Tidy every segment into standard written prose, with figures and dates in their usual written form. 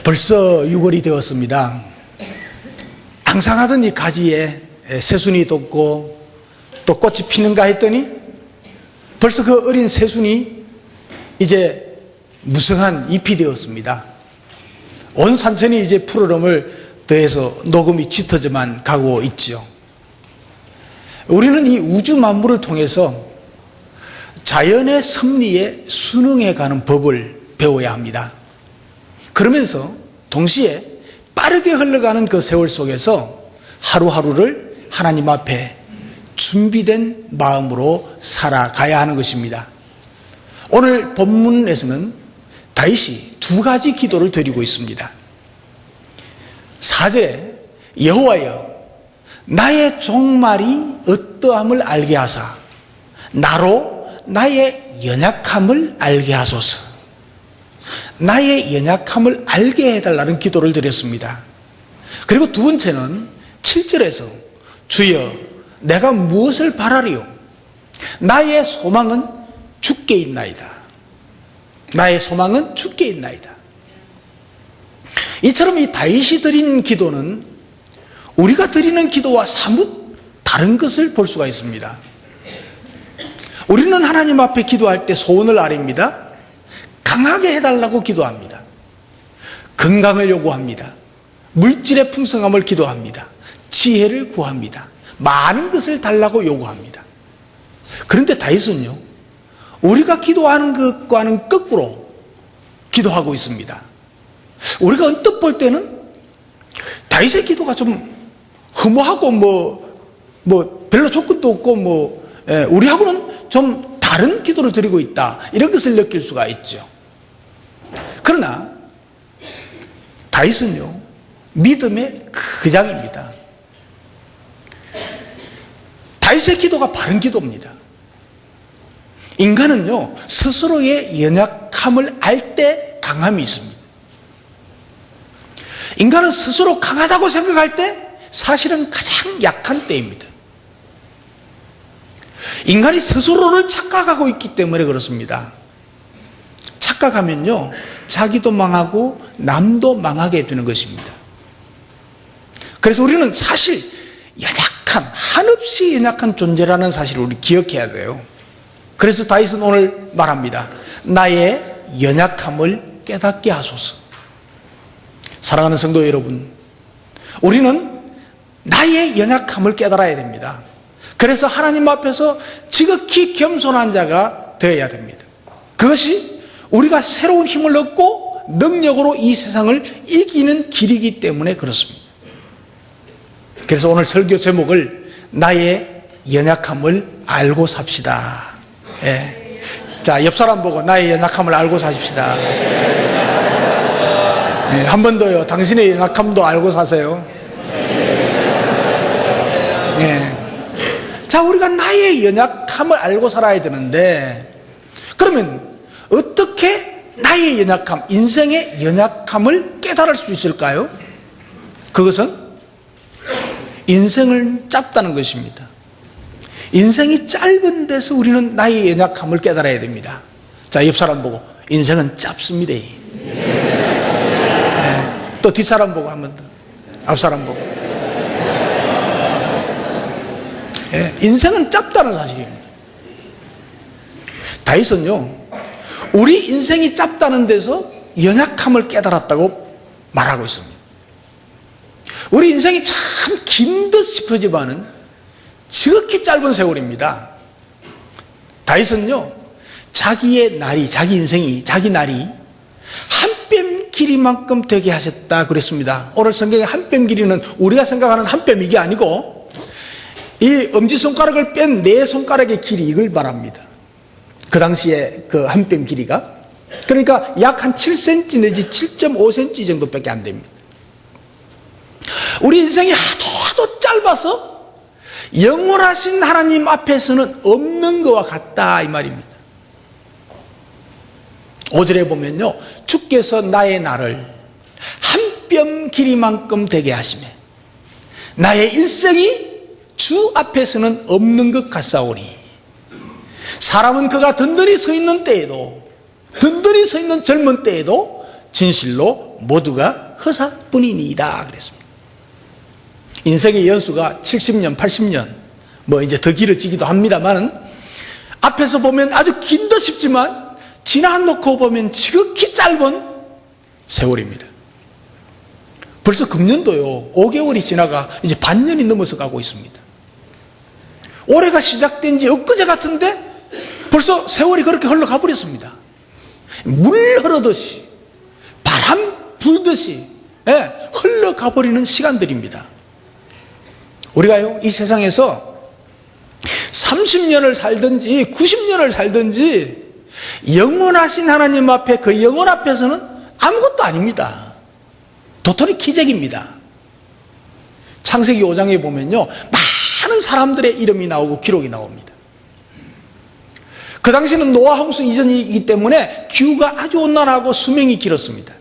벌써 6월이 되었습니다. 항상 하던 이 가지에 새순이 돋고 또 꽃이 피는가 했더니 벌써 그 어린 새순이 이제 무성한 잎이 되었습니다. 온 산천이 이제 푸르름을 더해서 녹음이 짙어져만 가고 있지요. 우리는 이 우주 만물을 통해서 자연의 섭리에 순응해가는 법을 배워야 합니다. 그러면서 동시에 빠르게 흘러가는 그 세월 속에서 하루하루를 하나님 앞에 준비된 마음으로 살아가야 하는 것입니다. 오늘 본문에서는 다윗이 두 가지 기도를 드리고 있습니다. 4절에 여호와여 나의 종말이 어떠함을 알게 하사 나로 나의 연약함을 알게 하소서. 나의 연약함을 알게 해달라는 기도를 드렸습니다. 그리고 두 번째는 7절에서 주여 내가 무엇을 바라리요? 나의 소망은 주께 있나이다. 나의 소망은 주께 있나이다. 이처럼 이 다윗이 드린 기도는 우리가 드리는 기도와 사뭇 다른 것을 볼 수가 있습니다. 우리는 하나님 앞에 기도할 때 소원을 아뢰입니다. 강하게 해달라고 기도합니다. 건강을 요구합니다. 물질의 풍성함을 기도합니다. 지혜를 구합니다. 많은 것을 달라고 요구합니다. 그런데 다윗은요, 우리가 기도하는 것과는 거꾸로 기도하고 있습니다. 우리가 언뜻 볼 때는 다윗의 기도가 좀 허무하고 별로 조건도 없고 우리하고는 좀 다른 기도를 드리고 있다, 이런 것을 느낄 수가 있죠. 그러나 다윗은요 믿음의 크장입니다. 다윗의 기도가 바른 기도입니다. 인간은요 스스로의 연약함을 알 때 강함이 있습니다. 인간은 스스로 강하다고 생각할 때 사실은 가장 약한 때입니다. 인간이 스스로를 착각하고 있기 때문에 그렇습니다. 착각하면요 자기도 망하고 남도 망하게 되는 것입니다. 그래서 우리는 사실 연약한, 한없이 연약한 존재라는 사실을 우리 기억해야 돼요. 그래서 다윗은 오늘 말합니다. 나의 연약함을 깨닫게 하소서. 사랑하는 성도 여러분, 우리는 나의 연약함을 깨달아야 됩니다. 그래서 하나님 앞에서 지극히 겸손한 자가 되어야 됩니다. 그것이 우리가 새로운 힘을 얻고 능력으로 이 세상을 이기는 길이기 때문에 그렇습니다. 그래서 오늘 설교 제목을 나의 연약함을 알고 삽시다. 예. 자, 옆 사람 보고 나의 연약함을 알고 사십시다. 예, 한 번 더요. 당신의 연약함도 알고 사세요. 예. 자, 우리가 나의 연약함을 알고 살아야 되는데, 그러면 어떻게 나의 연약함, 인생의 연약함을 깨달을 수 있을까요? 그것은 인생을 짧다는 것입니다. 인생이 짧은 데서 우리는 나의 연약함을 깨달아야 됩니다. 자, 옆 사람 보고 인생은 짧습니다. 네. 또 뒷사람 보고 한 번 더, 앞 사람 보고. 네. 인생은 짧다는 사실입니다. 다윗은요 우리 인생이 짧다는 데서 연약함을 깨달았다고 말하고 있습니다. 우리 인생이 참 긴 듯 싶어지만은 지극히 짧은 세월입니다. 다윗은요 자기의 날이, 자기 인생이, 자기 날이 한 뼘 길이만큼 되게 하셨다 그랬습니다. 오늘 성경의 한 뼘 길이는 우리가 생각하는 한 뼘 이게 아니고 이 엄지손가락을 뺀 네 손가락의 길이, 이걸 말합니다. 그 당시에 그 한 뼘 길이가 그러니까 약 한 7cm 내지 7.5cm 정도밖에 안 됩니다. 우리 인생이 하도 짧아서 영원하신 하나님 앞에서는 없는 것과 같다, 이 말입니다. 5절에 보면요 주께서 나의 날을 한 뼘 길이만큼 되게 하시매 나의 일생이 주 앞에서는 없는 것 같사오니 사람은 그가 든든히 서 있는 때에도, 든든히 서 있는 젊은 때에도 진실로 모두가 허사뿐이니이다 그랬습니다. 인생의 연수가 70년, 80년, 뭐 이제 더 길어지기도 합니다만은 앞에서 보면 아주 긴 듯 싶지만 지나놓고 보면 지극히 짧은 세월입니다. 벌써 금년도요, 5개월이 지나가 이제 반년이 넘어서 가고 있습니다. 올해가 시작된 지 엊그제 같은데 벌써 세월이 그렇게 흘러가 버렸습니다. 물 흐르듯이, 바람 불듯이 흘러가 버리는 시간들입니다. 우리가요, 이 세상에서 30년을 살든지 90년을 살든지 영원하신 하나님 앞에, 그 영원 앞에서는 아무것도 아닙니다. 도토리 키재기입니다. 창세기 5장에 보면요, 많은 사람들의 이름이 나오고 기록이 나옵니다. 그 당시는 노아 홍수 이전이기 때문에 기후가 아주 온난하고 수명이 길었습니다.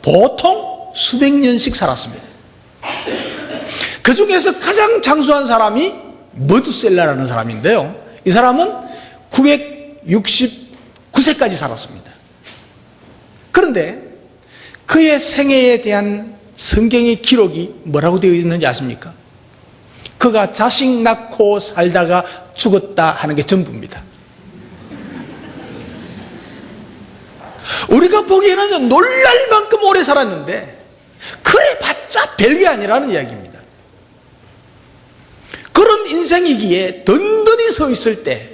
보통 수백 년씩 살았습니다. 그 중에서 가장 장수한 사람이 머두셀라라는 사람인데요, 이 사람은 969세까지 살았습니다. 그런데 그의 생애에 대한 성경의 기록이 뭐라고 되어 있는지 아십니까? 그가 자식 낳고 살다가 죽었다 하는 게 전부입니다. 우리가 보기에는 놀랄 만큼 오래 살았는데 그래 봤자 별게 아니라는 이야기입니다. 그런 인생이기에 든든히 서 있을 때,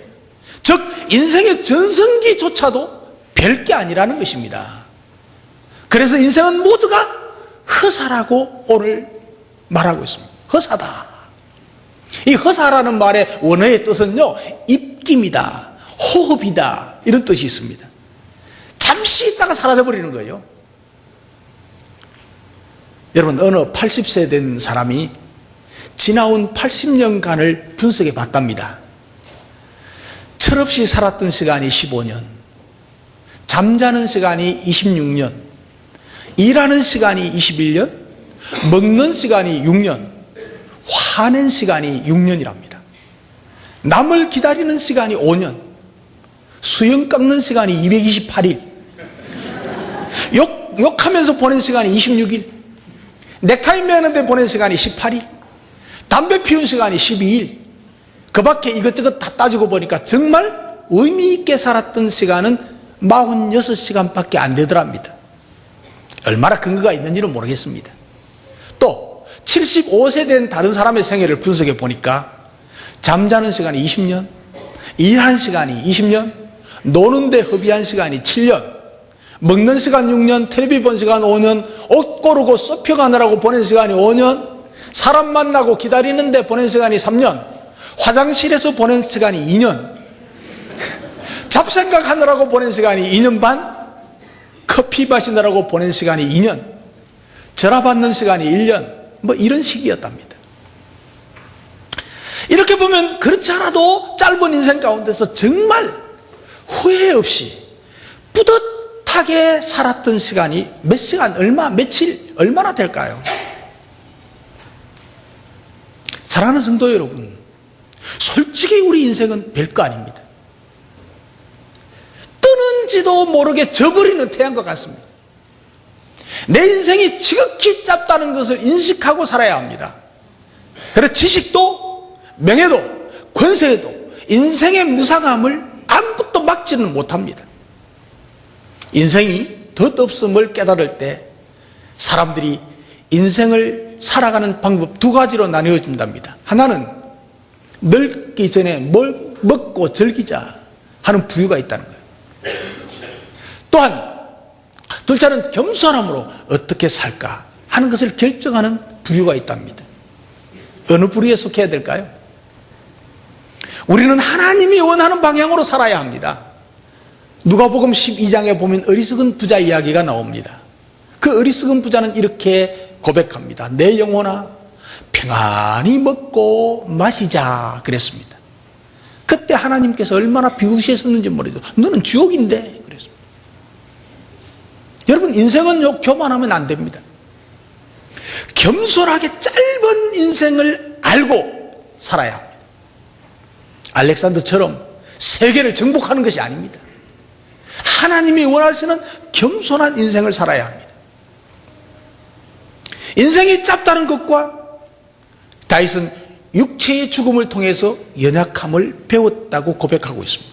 즉 인생의 전성기조차도 별게 아니라는 것입니다. 그래서 인생은 모두가 허사라고 오늘 말하고 있습니다. 허사다. 이 허사라는 말의 원어의 뜻은요, 입김이다, 호흡이다, 이런 뜻이 있습니다. 잠시 있다가 사라져버리는 거예요. 여러분, 어느 80세 된 사람이 지나온 80년간을 분석해 봤답니다. 철없이 살았던 시간이 15년, 잠자는 시간이 26년, 일하는 시간이 21년, 먹는 시간이 6년, 화낸 시간이 6년이랍니다. 남을 기다리는 시간이 5년, 수염 깎는 시간이 228일, 욕하면서 보낸 시간이 26일, 넥타이 매는데 보낸 시간이 18일, 담배 피운 시간이 12일, 그 밖에 이것저것 다 따지고 보니까 정말 의미 있게 살았던 시간은 46시간밖에 안 되더랍니다. 얼마나 근거가 있는지는 모르겠습니다. 또 75세 된 다른 사람의 생애를 분석해 보니까 잠자는 시간이 20년, 일한 시간이 20년, 노는데 허비한 시간이 7년, 먹는 시간 6년, 텔레비 본 시간 5년, 옷 고르고 쇼핑하느라고 보낸 시간이 5년, 사람 만나고 기다리는데 보낸 시간이 3년, 화장실에서 보낸 시간이 2년, 잡생각하느라고 보낸 시간이 2년 반, 커피 마시느라고 보낸 시간이 2년, 전화받는 시간이 1년, 뭐 이런 시기였답니다. 이렇게 보면 그렇지 않아도 짧은 인생 가운데서 정말 후회 없이 뿌듯하게 살았던 시간이 몇 시간, 얼마, 며칠, 얼마나 될까요? 사랑하는 성도 여러분, 솔직히 우리 인생은 별거 아닙니다. 뜨는지도 모르게 져버리는 태양과 같습니다. 내 인생이 지극히 짧다는 것을 인식하고 살아야 합니다. 그래서 지식도, 명예도, 권세도 인생의 무상함을 아무것도 막지는 못합니다. 인생이 덧없음을 깨달을 때 사람들이 인생을 살아가는 방법 두 가지로 나뉘어진답니다. 하나는 늙기 전에 뭘 먹고 즐기자 하는 부유가 있다는 거예요. 또한 둘째는 겸손함으로 어떻게 살까 하는 것을 결정하는 부류가 있답니다. 어느 부류에 속해야 될까요? 우리는 하나님이 원하는 방향으로 살아야 합니다. 누가복음 12장에 보면 어리석은 부자 이야기가 나옵니다. 그 어리석은 부자는 이렇게 고백합니다. 내 영혼아 평안히 먹고 마시자 그랬습니다. 그때 하나님께서 얼마나 비웃으셨는지 모르죠. 너는 지옥인데 그랬습니다. 여러분, 인생은 교만하면 안 됩니다. 겸손하게 짧은 인생을 알고 살아야 합니다. 알렉산더처럼 세계를 정복하는 것이 아닙니다. 하나님이 원하시는 겸손한 인생을 살아야 합니다. 인생이 짧다는 것과 다윗은 육체의 죽음을 통해서 연약함을 배웠다고 고백하고 있습니다.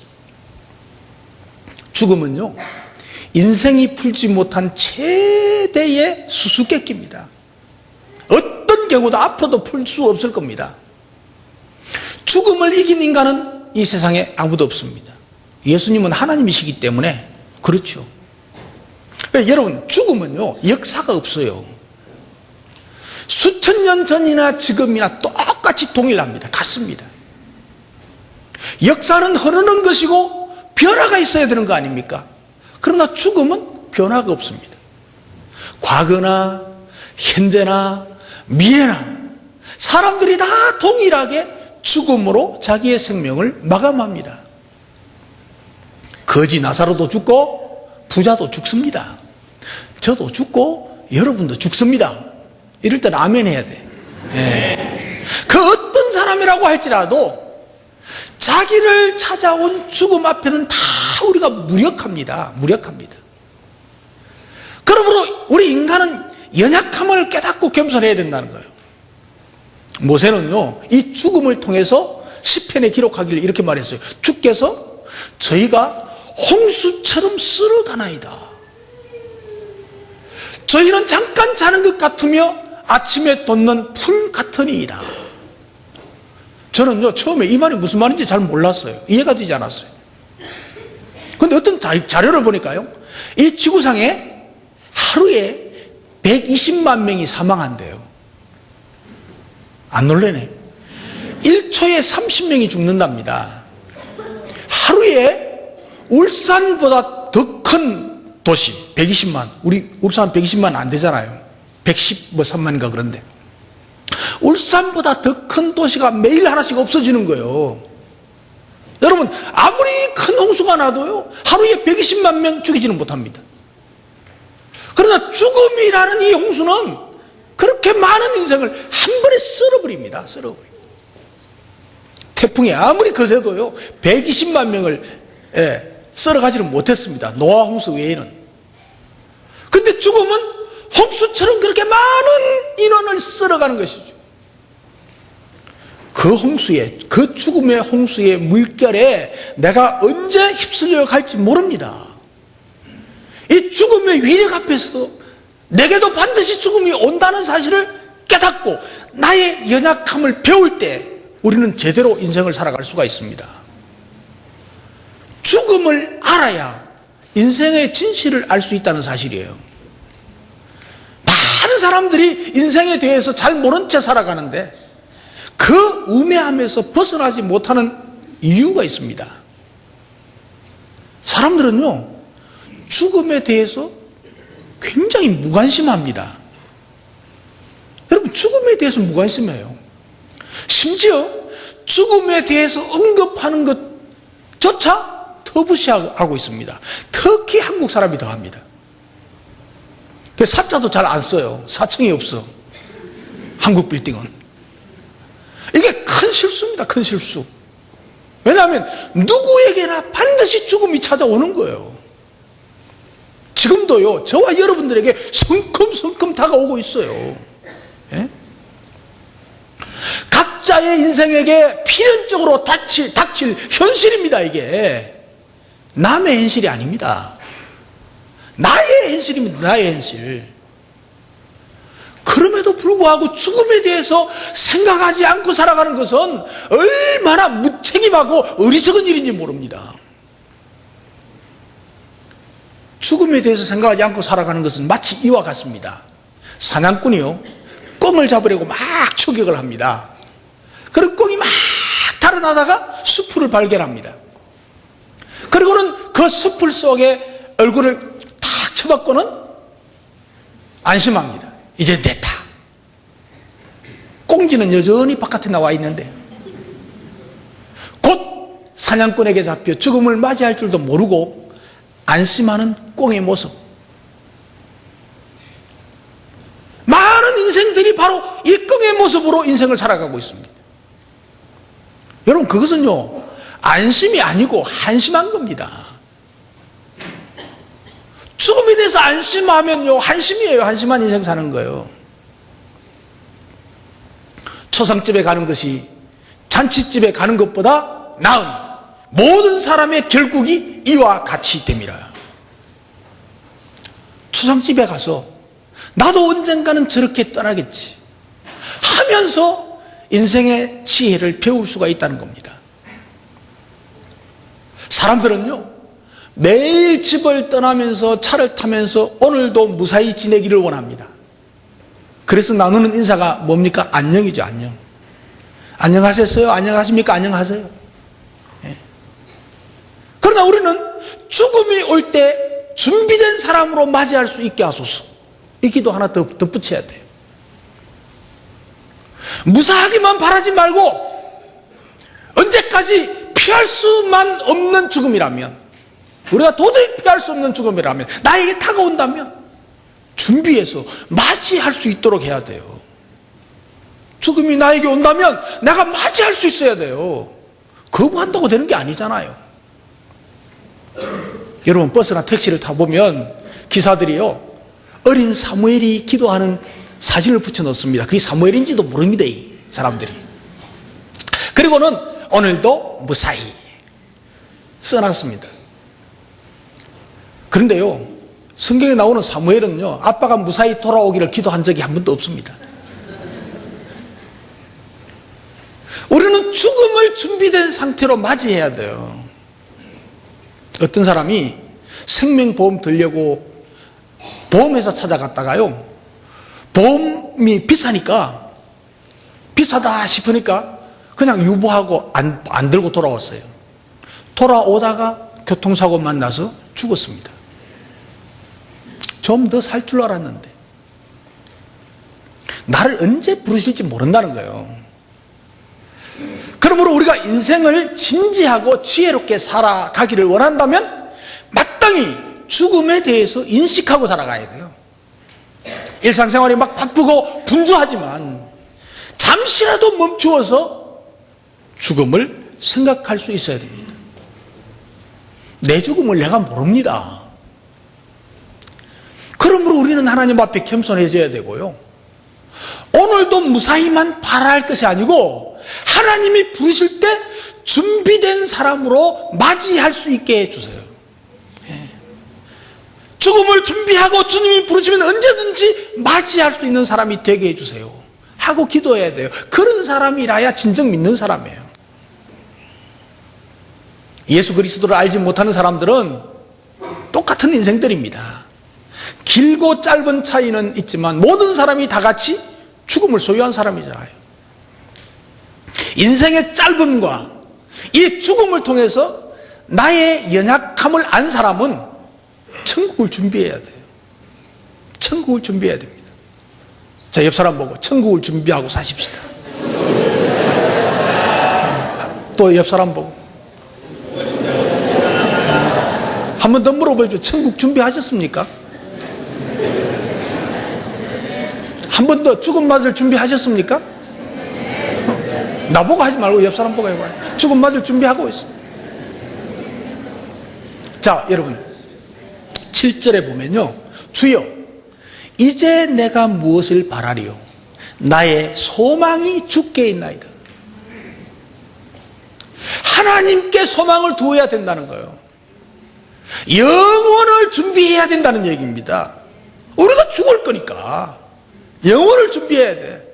죽음은요, 인생이 풀지 못한 최대의 수수께끼입니다. 어떤 경우도 앞으로도 풀 수 없을 겁니다. 죽음을 이긴 인간은 이 세상에 아무도 없습니다. 예수님은 하나님이시기 때문에 그렇죠. 여러분, 죽음은요, 역사가 없어요. 수천 년 전이나 지금이나 똑같이 동일합니다. 같습니다. 역사는 흐르는 것이고 변화가 있어야 되는 거 아닙니까? 그러나 죽음은 변화가 없습니다. 과거나 현재나 미래나 사람들이 다 동일하게 죽음으로 자기의 생명을 마감합니다. 거지 나사로도 죽고 부자도 죽습니다. 저도 죽고 여러분도 죽습니다. 이럴 땐 아멘 해야 돼. 네. 그 어떤 사람이라고 할지라도 자기를 찾아온 죽음 앞에는 다 우리가 무력합니다. 무력합니다. 그러므로 우리 인간은 연약함을 깨닫고 겸손해야 된다는 거예요. 모세는요, 이 죽음을 통해서 시편에 기록하기를 이렇게 말했어요. 주께서 저희가 홍수처럼 쓸어가나이다. 저희는 잠깐 자는 것 같으며 아침에 돋는 풀 같으니이다. 저는요, 처음에 이 말이 무슨 말인지 잘 몰랐어요. 이해가 되지 않았어요. 그런데 어떤 자료를 보니까요, 이 지구상에 하루에 120만 명이 사망한대요. 안 놀래네. 1초에 30명이 죽는답니다. 하루에 울산보다 더 큰 도시 120만, 우리 울산 120만 안 되잖아요. 113만인가 그런데 울산보다 더 큰 도시가 매일 하나씩 없어지는 거예요. 여러분, 아무리 큰 홍수가 나도요, 하루에 120만 명 죽이지는 못합니다. 그러나 죽음이라는 이 홍수는 그렇게 많은 인생을 한 번에 쓸어버립니다. 쓸어버립니다. 태풍이 아무리 거세도요, 120만 명을 쓸어가지는 못했습니다. 노아 홍수 외에는. 근데 죽음은 홍수처럼 그렇게 많은 인원을 쓸어가는 것이죠. 그 홍수에, 그 죽음의 홍수의 물결에 내가 언제 휩쓸려 갈지 모릅니다. 이 죽음의 위력 앞에서도 내게도 반드시 죽음이 온다는 사실을 깨닫고 나의 연약함을 배울 때 우리는 제대로 인생을 살아갈 수가 있습니다. 죽음을 알아야 인생의 진실을 알 수 있다는 사실이에요. 많은 사람들이 인생에 대해서 잘 모른 채 살아가는데 그 우매함에서 벗어나지 못하는 이유가 있습니다. 사람들은요, 죽음에 대해서 굉장히 무관심합니다. 여러분, 죽음에 대해서 무관심해요. 심지어 죽음에 대해서 언급하는 것조차 터부시하고 있습니다. 특히 한국 사람이 더합니다. 사자도 잘 안 써요. 사청이 없어. 한국 빌딩은. 이게 큰 실수입니다. 큰 실수. 왜냐하면 누구에게나 반드시 죽음이 찾아오는 거예요. 지금도요, 저와 여러분들에게 성큼성큼 다가오고 있어요. 예? 각자의 인생에게 필연적으로 닥칠 현실입니다. 이게 남의 현실이 아닙니다. 나의 현실입니다. 나의 현실. 그럼에도 불구하고 죽음에 대해서 생각하지 않고 살아가는 것은 얼마나 무책임하고 어리석은 일인지 모릅니다. 죽음에 대해서 생각하지 않고 살아가는 것은 마치 이와 같습니다. 사냥꾼이요, 꿩을 잡으려고 막 추격을 합니다. 그리고 꿩이 막 달아나다가 수풀을 발견합니다. 그리고는 그 수풀 속에 얼굴을 탁 쳐박고는 안심합니다. 이제 됐다. 꽁지는 여전히 바깥에 나와 있는데 곧 사냥꾼에게 잡혀 죽음을 맞이할 줄도 모르고 안심하는 꽁의 모습. 많은 인생들이 바로 이 꽁의 모습으로 인생을 살아가고 있습니다. 여러분, 그것은요, 안심이 아니고 한심한 겁니다. 죽음에 대해서 안심하면요, 한심이에요. 한심한 인생 사는 거예요. 초상집에 가는 것이 잔치집에 가는 것보다 나으니 모든 사람의 결국이 이와 같이 됨이라. 초상집에 가서 나도 언젠가는 저렇게 떠나겠지 하면서 인생의 지혜를 배울 수가 있다는 겁니다. 사람들은요, 매일 집을 떠나면서 차를 타면서 오늘도 무사히 지내기를 원합니다. 그래서 나누는 인사가 뭡니까? 안녕이죠, 안녕. 안녕하셨어요? 안녕하십니까? 안녕하세요. 예. 그러나 우리는 죽음이 올 때 준비된 사람으로 맞이할 수 있게 하소서. 이 기도 하나 더 덧붙여야 돼요. 무사하기만 바라지 말고 언제까지 피할 수만 없는 죽음이라면, 우리가 도저히 피할 수 없는 죽음이라면, 나에게 다가온다면 준비해서 맞이할 수 있도록 해야 돼요. 죽음이 나에게 온다면 내가 맞이할 수 있어야 돼요. 거부한다고 되는 게 아니잖아요. 여러분, 버스나 택시를 타보면 기사들이요, 어린 사무엘이 기도하는 사진을 붙여놓습니다. 그게 사무엘인지도 모릅니다, 이 사람들이. 그리고는 오늘도 무사히 써놨습니다. 그런데요, 성경에 나오는 사무엘은요, 아빠가 무사히 돌아오기를 기도한 적이 한 번도 없습니다. 우리는 죽음을 준비된 상태로 맞이해야 돼요. 어떤 사람이 생명보험 들려고 보험회사 찾아갔다가요, 보험이 비싸니까, 비싸다 싶으니까 그냥 유보하고 안 들고 돌아왔어요. 돌아오다가 교통사고 만나서 죽었습니다. 좀 더 살 줄 알았는데 나를 언제 부르실지 모른다는 거예요. 그러므로 우리가 인생을 진지하고 지혜롭게 살아가기를 원한다면 마땅히 죽음에 대해서 인식하고 살아가야 돼요. 일상생활이 막 바쁘고 분주하지만 잠시라도 멈추어서 죽음을 생각할 수 있어야 됩니다. 내 죽음을 내가 모릅니다. 그러므로 우리는 하나님 앞에 겸손해져야 되고요, 오늘도 무사히만 바랄 것이 아니고 하나님이 부르실 때 준비된 사람으로 맞이할 수 있게 해주세요. 죽음을 준비하고 주님이 부르시면 언제든지 맞이할 수 있는 사람이 되게 해주세요 하고 기도해야 돼요. 그런 사람이라야 진정 믿는 사람이에요. 예수 그리스도를 알지 못하는 사람들은 똑같은 인생들입니다. 길고 짧은 차이는 있지만 모든 사람이 다 같이 죽음을 소유한 사람이잖아요. 인생의 짧음과 이 죽음을 통해서 나의 연약함을 안 사람은 천국을 준비해야 돼요. 천국을 준비해야 됩니다. 자, 옆 사람 보고 천국을 준비하고 사십시다. 또 옆 사람 보고 한 번 더 물어보십시오. 천국 준비하셨습니까? 한 번 더 죽음 맞을 준비하셨습니까? 나보고 하지 말고 옆 사람 보고 해봐요. 죽음 맞을 준비하고 있습니다. 자, 여러분 7절에 보면요, 주여 이제 내가 무엇을 바라리요? 나의 소망이 주께 있나이다. 하나님께 소망을 두어야 된다는 거예요. 영원을 준비해야 된다는 얘기입니다. 우리가 죽을 거니까 영원을 준비해야 돼.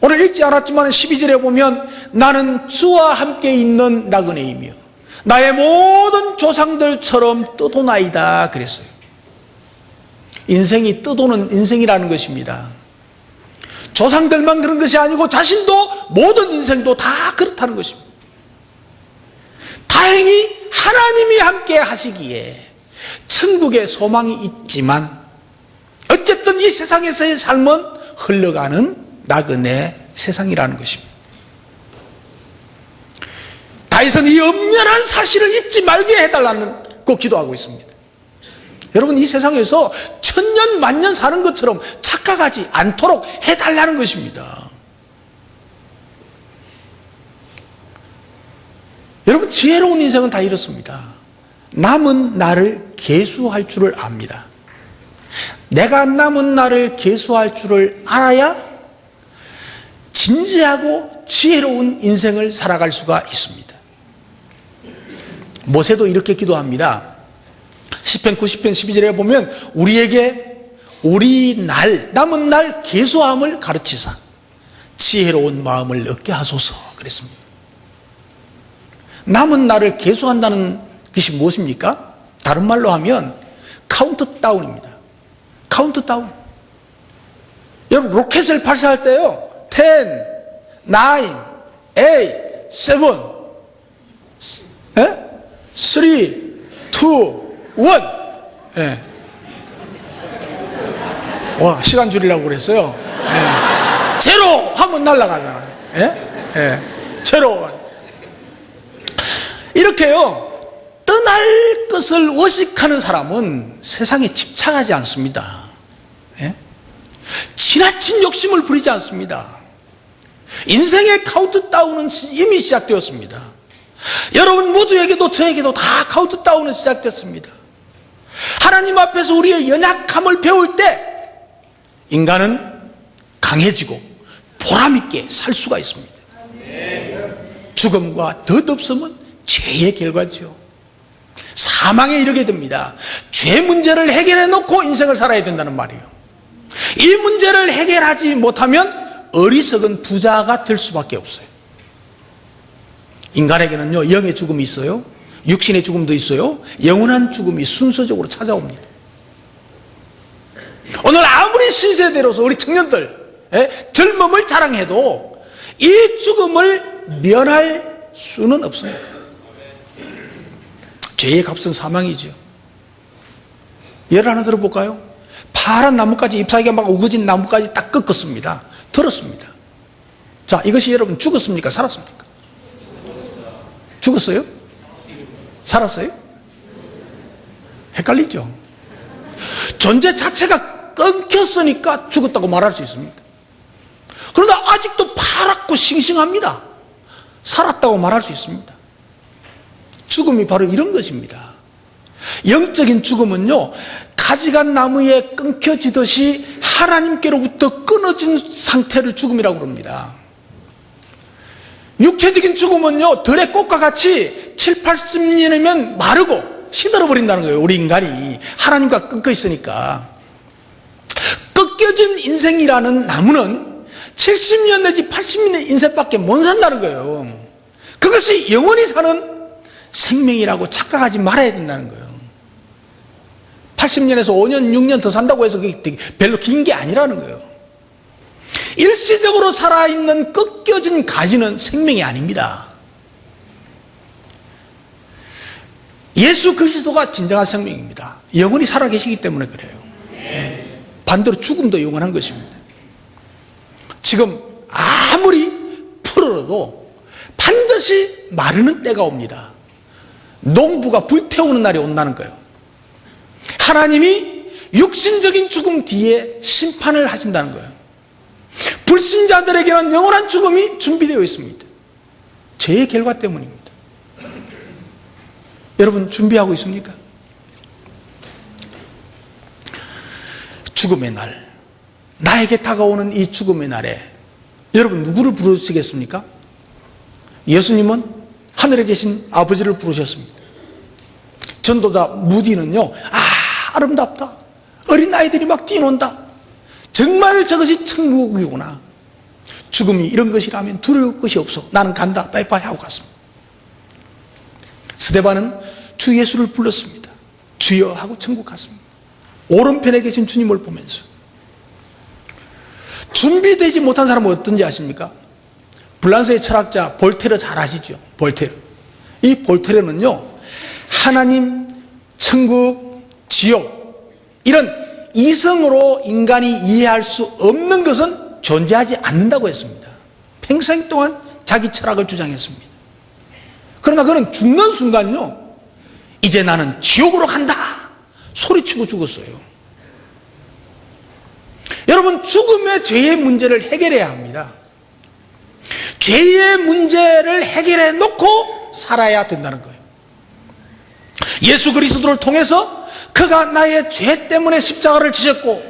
오늘 읽지 않았지만 12절에 보면 나는 주와 함께 있는 나그네이며 나의 모든 조상들처럼 떠도나이다 그랬어요. 인생이 떠도는 인생이라는 것입니다. 조상들만 그런 것이 아니고 자신도, 모든 인생도 다 그렇다는 것입니다. 다행히 하나님이 함께 하시기에 천국에 소망이 있지만 어쨌든 이 세상에서의 삶은 흘러가는 나그네 세상이라는 것입니다. 다윗은 이 엄연한 사실을 잊지 말게 해달라는 꼭 기도하고 있습니다. 여러분, 이 세상에서 천년 만년 사는 것처럼 착각하지 않도록 해달라는 것입니다. 여러분, 지혜로운 인생은 다 이렇습니다. 남은 나를 계수할 줄을 압니다. 내가 남은 나를 계수할 줄을 알아야 진지하고 지혜로운 인생을 살아갈 수가 있습니다. 모세도 이렇게 기도합니다. 시편 90편 12절에 보면 우리에게 우리 남은 날 계수함을 가르치사 지혜로운 마음을 얻게 하소서 그랬습니다. 남은 날을 계수한다는 것이 무엇입니까? 다른 말로 하면 카운트다운입니다. 카운트다운. 여러분 로켓을 발사할 때요 10, 9, 8, 7 3, 2, 1 예. 와, 시간 줄이려고 그랬어요. 예. 제로 하면 날아가잖아요. 예? 예. 제로. 이렇게요 떠날 것을 의식하는 사람은 세상에 집착하지 않습니다. 예? 지나친 욕심을 부리지 않습니다. 인생의 카운트다운은 이미 시작되었습니다. 여러분 모두에게도 저에게도 다 카운트다운은 시작됐습니다. 하나님 앞에서 우리의 연약함을 배울 때 인간은 강해지고 보람있게 살 수가 있습니다. 죽음과 덧없음은 죄의 결과죠. 사망에 이르게 됩니다. 죄 문제를 해결해 놓고 인생을 살아야 된다는 말이에요. 이 문제를 해결하지 못하면 어리석은 부자가 될 수밖에 없어요. 인간에게는요 영의 죽음이 있어요. 육신의 죽음도 있어요. 영원한 죽음이 순서적으로 찾아옵니다. 오늘 아무리 신세대로서 우리 청년들 젊음을 자랑해도 이 죽음을 면할 수는 없습니다. 죄의 값은 사망이죠. 예를 하나 들어볼까요? 파란 나뭇가지 잎사귀가 막 우거진 나뭇가지 딱 꺾었습니다. 들었습니다. 자, 이것이 여러분 죽었습니까? 살았습니까? 죽었어요? 살았어요? 헷갈리죠? 존재 자체가 끊겼으니까 죽었다고 말할 수 있습니다. 그러나 아직도 파랗고 싱싱합니다. 살았다고 말할 수 있습니다. 죽음이 바로 이런 것입니다. 영적인 죽음은요 가지간 나무에 끊겨지듯이 하나님께로부터 끊어진 상태를 죽음이라고 합니다. 육체적인 죽음은요 들의 꽃과 같이 7, 80년이면 마르고 시들어버린다는 거예요. 우리 인간이 하나님과 끊겨 있으니까. 꺾여진 인생이라는 나무는 70년 내지 80년 인생밖에 못 산다는 거예요. 그것이 영원히 사는 생명이라고 착각하지 말아야 된다는 거예요. 80년에서 5년, 6년 더 산다고 해서 그게 별로 긴 게 아니라는 거예요. 일시적으로 살아있는 꺾여진 가지는 생명이 아닙니다. 예수 그리스도가 진정한 생명입니다. 영원히 살아계시기 때문에 그래요. 네. 반대로 죽음도 영원한 것입니다. 지금 아무리 풀어도 반드시 마르는 때가 옵니다. 농부가 불태우는 날이 온다는 거예요. 하나님이 육신적인 죽음 뒤에 심판을 하신다는 거예요. 불신자들에게는 영원한 죽음이 준비되어 있습니다. 죄의 결과 때문입니다. 여러분 준비하고 있습니까? 죽음의 날, 나에게 다가오는 이 죽음의 날에 여러분 누구를 부르시겠습니까? 예수님은 하늘에 계신 아버지를 부르셨습니다. 전도자 무디는요, 아름답다. 어린아이들이 막 뛰논다. 정말 저것이 천국이구나. 죽음이 이런 것이라면 두려울 것이 없어. 나는 간다. 빠이빠이 하고 갔습니다. 스데반은 주 예수를 불렀습니다. 주여 하고 천국 갔습니다. 오른편에 계신 주님을 보면서. 준비되지 못한 사람은 어떤지 아십니까? 프랑스의 철학자 볼테르 잘 아시죠? 볼테르. 이 볼테르는요, 하나님, 천국, 지옥, 이런 이성으로 인간이 이해할 수 없는 것은 존재하지 않는다고 했습니다. 평생 동안 자기 철학을 주장했습니다. 그러나 그는 죽는 순간요, 이제 나는 지옥으로 간다 소리치고 죽었어요. 여러분, 죽음의 죄의 문제를 해결해야 합니다. 죄의 문제를 해결해 놓고 살아야 된다는 거예요. 예수 그리스도를 통해서 그가 나의 죄 때문에 십자가를 지셨고,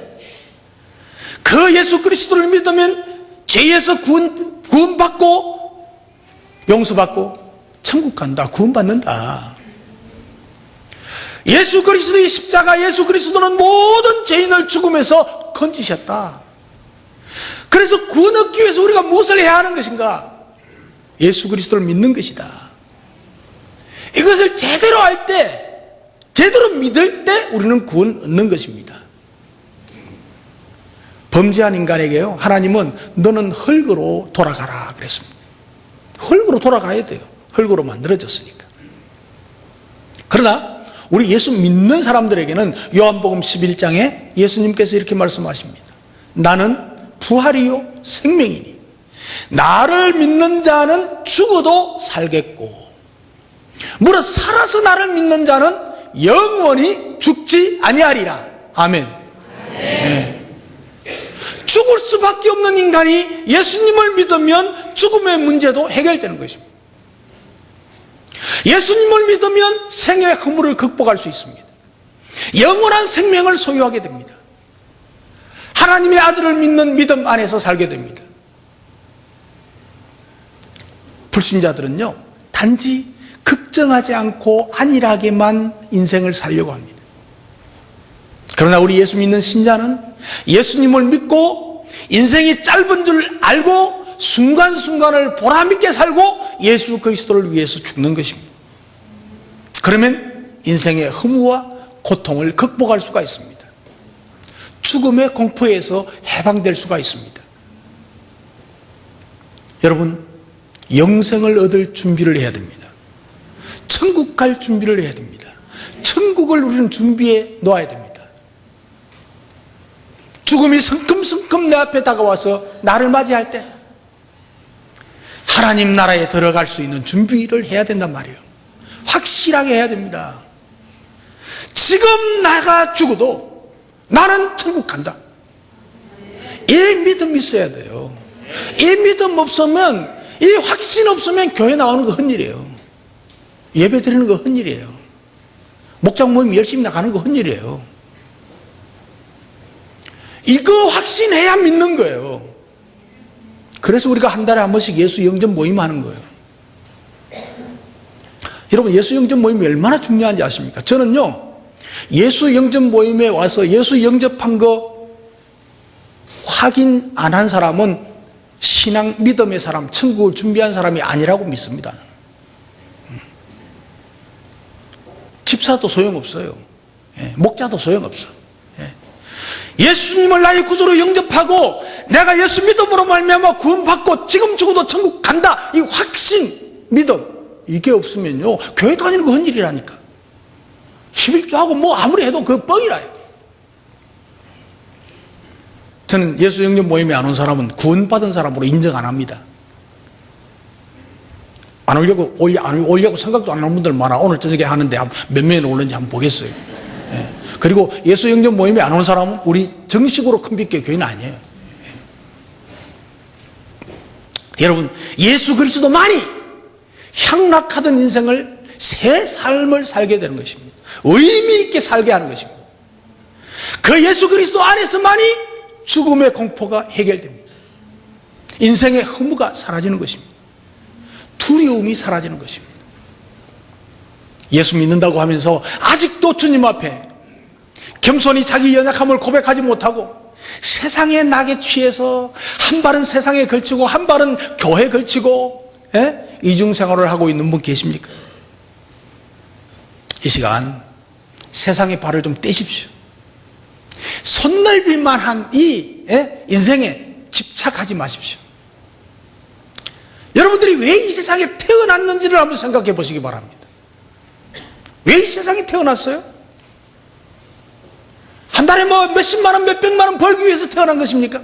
그 예수 그리스도를 믿으면 죄에서 구원받고 용서받고 천국 간다, 구원받는다. 예수 그리스도의 십자가, 예수 그리스도는 모든 죄인을 죽음에서 건지셨다. 그래서 구원 얻기 위해서 우리가 무엇을 해야 하는 것인가? 예수 그리스도를 믿는 것이다. 이것을 제대로 할 때, 제대로 믿을 때 우리는 구원 얻는 것입니다. 범죄한 인간에게요, 하나님은 너는 흙으로 돌아가라 그랬습니다. 흙으로 돌아가야 돼요. 흙으로 만들어졌으니까. 그러나 우리 예수 믿는 사람들에게는 요한복음 11장에 예수님께서 이렇게 말씀하십니다. 나는 부활이요 생명이니 나를 믿는 자는 죽어도 살겠고 무릇 살아서 나를 믿는 자는 영원히 죽지 아니하리라. 아멘. 네. 죽을 수밖에 없는 인간이 예수님을 믿으면 죽음의 문제도 해결되는 것입니다. 예수님을 믿으면 생의 허물을 극복할 수 있습니다. 영원한 생명을 소유하게 됩니다. 하나님의 아들을 믿는 믿음 안에서 살게 됩니다. 불신자들은요, 단지 걱정하지 않고 안일하게만 인생을 살려고 합니다. 그러나 우리 예수 믿는 신자는 예수님을 믿고 인생이 짧은 줄 알고 순간순간을 보람있게 살고 예수 그리스도를 위해서 죽는 것입니다. 그러면 인생의 허무와 고통을 극복할 수가 있습니다. 죽음의 공포에서 해방될 수가 있습니다. 여러분, 영생을 얻을 준비를 해야 됩니다. 천국 갈 준비를 해야 됩니다. 천국을 우리는 준비해 놓아야 됩니다. 죽음이 성큼성큼 내 앞에 다가와서 나를 맞이할 때 하나님 나라에 들어갈 수 있는 준비를 해야 된단 말이에요. 확실하게 해야 됩니다. 지금 내가 죽어도 나는 천국 간다. 이 믿음이 있어야 돼요. 이 믿음 없으면, 이 확신 없으면 교회 나오는 거 헛일이에요. 예배 드리는 거 헛일이에요. 목장 모임 열심히 나가는 거 헛일이에요. 이거 확신해야 믿는 거예요. 그래서 우리가 한 달에 한 번씩 예수 영접 모임 하는 거예요. 여러분, 예수 영접 모임이 얼마나 중요한지 아십니까? 저는요, 예수 영접 모임에 와서 예수 영접한 거 확인 안 한 사람은 신앙 믿음의 사람, 천국을 준비한 사람이 아니라고 믿습니다. 집사도 소용없어요. 목자도 소용없어. 예수님을 나의 구주로 영접하고 내가 예수 믿음으로 말미암아 구원받고 지금 죽어도 천국 간다, 이 확신, 믿음, 이게 없으면요 교회 다니는 거 헛일이라니까. 11조하고 뭐 아무리 해도 그거 뻥이라요. 저는 예수 영접 모임에 안 온 사람은 구원받은 사람으로 인정 안 합니다. 안 오려고 생각도 안 하는 분들 많아. 오늘 저녁에 하는데 몇 명이 오는지 한번 보겠어요. 그리고 예수 영접 모임에 안 온 사람은 우리 정식으로 큰빛교회 교회는 아니에요. 여러분, 예수 그리스도만이 향락하던 인생을 새 삶을 살게 되는 것입니다. 의미 있게 살게 하는 것입니다. 그 예수 그리스도 안에서만이 죽음의 공포가 해결됩니다. 인생의 허무가 사라지는 것입니다. 두려움이 사라지는 것입니다. 예수 믿는다고 하면서 아직도 주님 앞에 겸손히 자기 연약함을 고백하지 못하고 세상의 낙에 취해서 한 발은 세상에 걸치고 한 발은 교회에 걸치고 이중생활을 하고 있는 분 계십니까? 이 시간 세상의 발을 좀 떼십시오. 손넓이만한 이 인생에 집착하지 마십시오. 여러분들이 왜 이 세상에 태어났는지를 한번 생각해 보시기 바랍니다. 왜 이 세상에 태어났어요? 한 달에 뭐 몇십만 원, 몇백만 원 벌기 위해서 태어난 것입니까?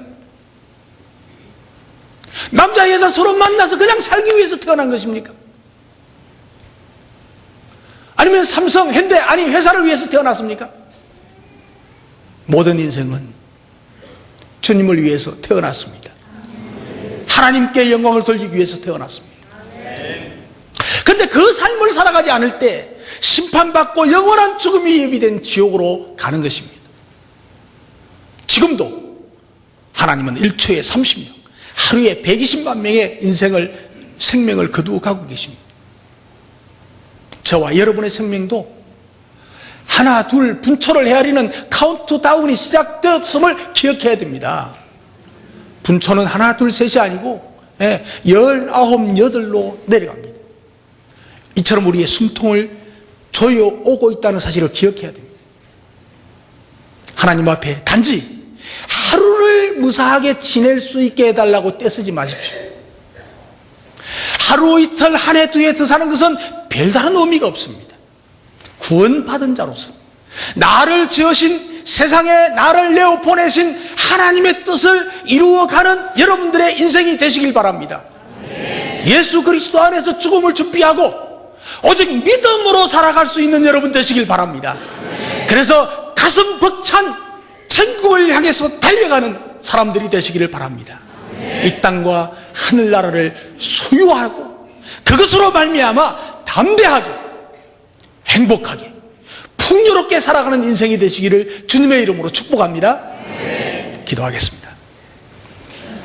남자, 여자 서로 만나서 그냥 살기 위해서 태어난 것입니까? 아니면 삼성, 현대, 아니 회사를 위해서 태어났습니까? 모든 인생은 주님을 위해서 태어났습니다. 하나님께 영광을 돌리기 위해서 태어났습니다. 그런데 그 삶을 살아가지 않을 때 심판받고 영원한 죽음이 예비된 지옥으로 가는 것입니다. 지금도 하나님은 1초에 30명, 하루에 120만 명의 생명을 거두어가고 계십니다. 저와 여러분의 생명도 하나, 둘, 분초를 헤아리는 카운트다운이 시작되었음을 기억해야 됩니다. 분초는 하나, 둘, 셋이 아니고 19, 8로 내려갑니다. 이처럼 우리의 숨통을 조여오고 있다는 사실을 기억해야 됩니다. 하나님 앞에 단지 하루를 무사하게 지낼 수 있게 해달라고 떼쓰지 마십시오. 하루 이틀 한 해 두 해 더 사는 것은 별다른 의미가 없습니다. 구원받은 자로서 나를 지으신, 세상에 나를 내어 보내신 하나님의 뜻을 이루어가는 여러분들의 인생이 되시길 바랍니다. 예수 그리스도 안에서 죽음을 준비하고 오직 믿음으로 살아갈 수 있는 여러분 되시길 바랍니다. 그래서 가슴 벅찬 천국을 향해서 달려가는 사람들이 되시기를 바랍니다. 이 땅과 하늘나라를 소유하고 그것으로 말미암아 담대하게, 행복하게, 풍요롭게 살아가는 인생이 되시기를 주님의 이름으로 축복합니다. 기도하겠습니다.